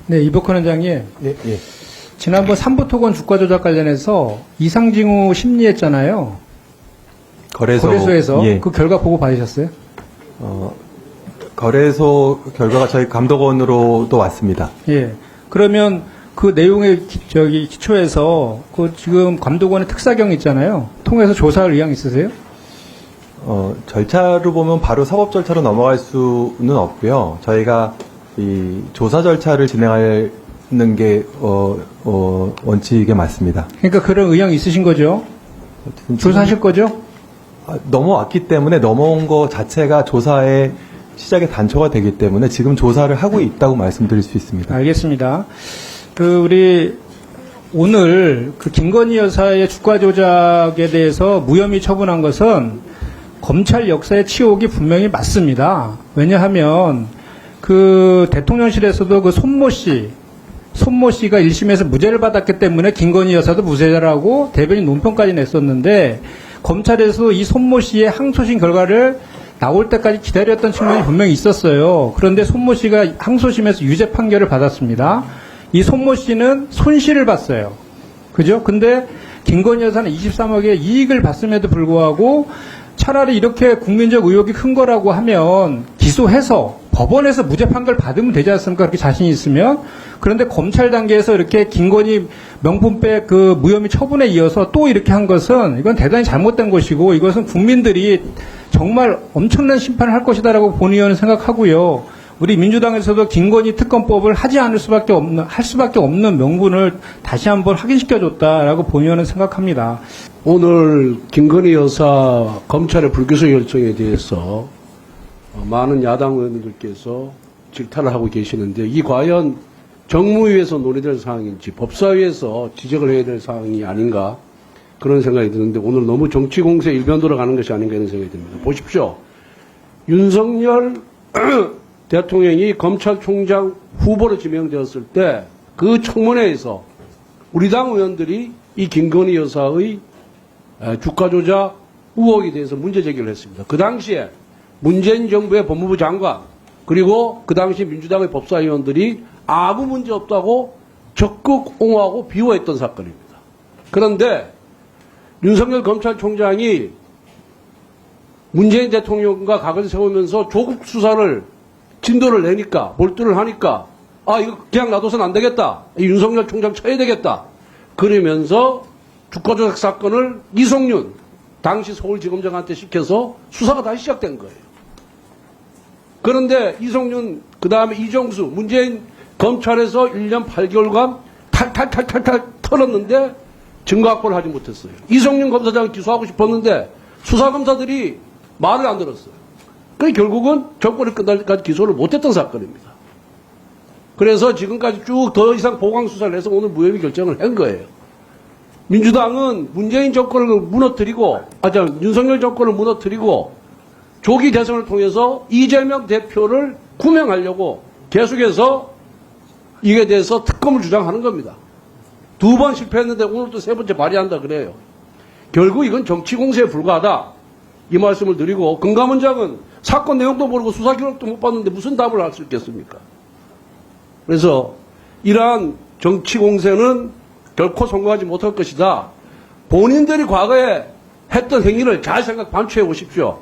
네, 이복헌 원장님. 예, 예. 지난번 삼부토건 주가 조작 관련해서 이상징후 심리했잖아요. 거래소에서. 예. 그 결과 보고 받으셨어요? 거래소 결과가 저희 감독원으로도 왔습니다. 예. 그러면 그 내용의 기초에서 그 지금 감독원의 특사경 있잖아요. 통해서 조사할 의향 있으세요? 절차로 보면 바로 사법 절차로 넘어갈 수는 없고요. 저희가 이 조사 절차를 진행하는 게 원칙에 맞습니다. 그러니까 그런 의향 있으신 거죠? 어쨌든 조사하실 거죠? 넘어왔기 때문에 넘어온 거 자체가 조사의 시작의 단초가 되기 때문에 지금 조사를 하고 있다고 말씀드릴 수 있습니다. 알겠습니다. 우리 오늘 그 김건희 여사의 주가 조작에 대해서 무혐의 처분한 것은 검찰 역사의 치욕이 분명히 맞습니다. 왜냐하면 그 대통령실에서도 그 손모 씨가 1심에서 무죄를 받았기 때문에 김건희 여사도 무죄라고 대변인 논평까지 냈었는데 검찰에서 이 손모 씨의 항소심 결과를 나올 때까지 기다렸던 측면이 분명히 있었어요. 그런데 손모 씨가 항소심에서 유죄 판결을 받았습니다. 이 손모 씨는 손실을 봤어요. 그죠? 근데 김건희 여사는 23억의 이익을 봤음에도 불구하고 차라리 이렇게 국민적 의혹이 큰 거라고 하면 기소해서 법원에서 무죄 판결 받으면 되지 않습니까? 그렇게 자신이 있으면. 그런데 검찰 단계에서 이렇게 김건희 명품백 그 무혐의 처분에 이어서 또 이렇게 한 것은 이건 대단히 잘못된 것이고 이것은 국민들이 정말 엄청난 심판을 할 것이다라고 본 의원은 생각하고요. 우리 민주당에서도 김건희 특검법을 할 수밖에 없는 명분을 다시 한번 확인시켜줬다라고 본 의원은 생각합니다. 오늘 김건희 여사 검찰의 불기소 결정에 대해서 많은 야당 의원들께서 질타를 하고 계시는데 이 과연 정무위에서 논의될 사항인지 법사위에서 지적을 해야 될 사항이 아닌가 그런 생각이 드는데 오늘 너무 정치 공세 일변도로 가는 것이 아닌가 이런 생각이 듭니다. 보십시오. 윤석열 대통령이 검찰총장 후보로 지명되었을 때 그 청문회에서 우리 당 의원들이 이 김건희 여사의 주가 조작 의혹에 대해서 문제 제기를 했습니다. 그 당시에 문재인 정부의 법무부 장관 그리고 그 당시 민주당의 법사위원들이 아무 문제 없다고 적극 옹호하고 비호했던 사건입니다. 그런데 윤석열 검찰총장이 문재인 대통령과 각을 세우면서 조국 수사를 진도를 내니까 몰두를 하니까 이거 그냥 놔둬서는 안 되겠다. 윤석열 총장 쳐야 되겠다. 그러면서 주가 조작 사건을 이성윤 당시 서울지검장한테 시켜서 수사가 다시 시작된 거예요. 그런데 이성윤 그 다음에 이정수 문재인 검찰에서 1년 8개월간 탈탈 털었는데 증거 확보를 하지 못했어요. 이성윤 검사장 기소하고 싶었는데 수사검사들이 말을 안 들었어요. 그래서 결국은 정권이 끝날 때까지 기소를 못했던 사건입니다. 그래서 지금까지 쭉 더 이상 보강 수사를 해서 오늘 무혐의 결정을 한 거예요. 민주당은 문재인 정권을 무너뜨리고, 윤석열 정권을 무너뜨리고 조기 대선을 통해서 이재명 대표를 구명하려고 계속해서 이에 대해서 특검을 주장하는 겁니다. 2번 실패했는데 오늘 또 3번째 발의한다 그래요. 결국 이건 정치 공세에 불과하다. 이 말씀을 드리고 금감원장은 사건 내용도 모르고 수사 기록도 못 봤는데 무슨 답을 할 수 있겠습니까? 그래서 이러한 정치 공세는 결코 성공하지 못할 것이다. 본인들이 과거에 했던 행위를 잘 반추해 보십시오.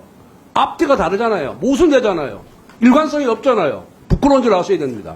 앞뒤가 다르잖아요. 모순되잖아요. 일관성이 없잖아요. 부끄러운 줄 아셔야 됩니다.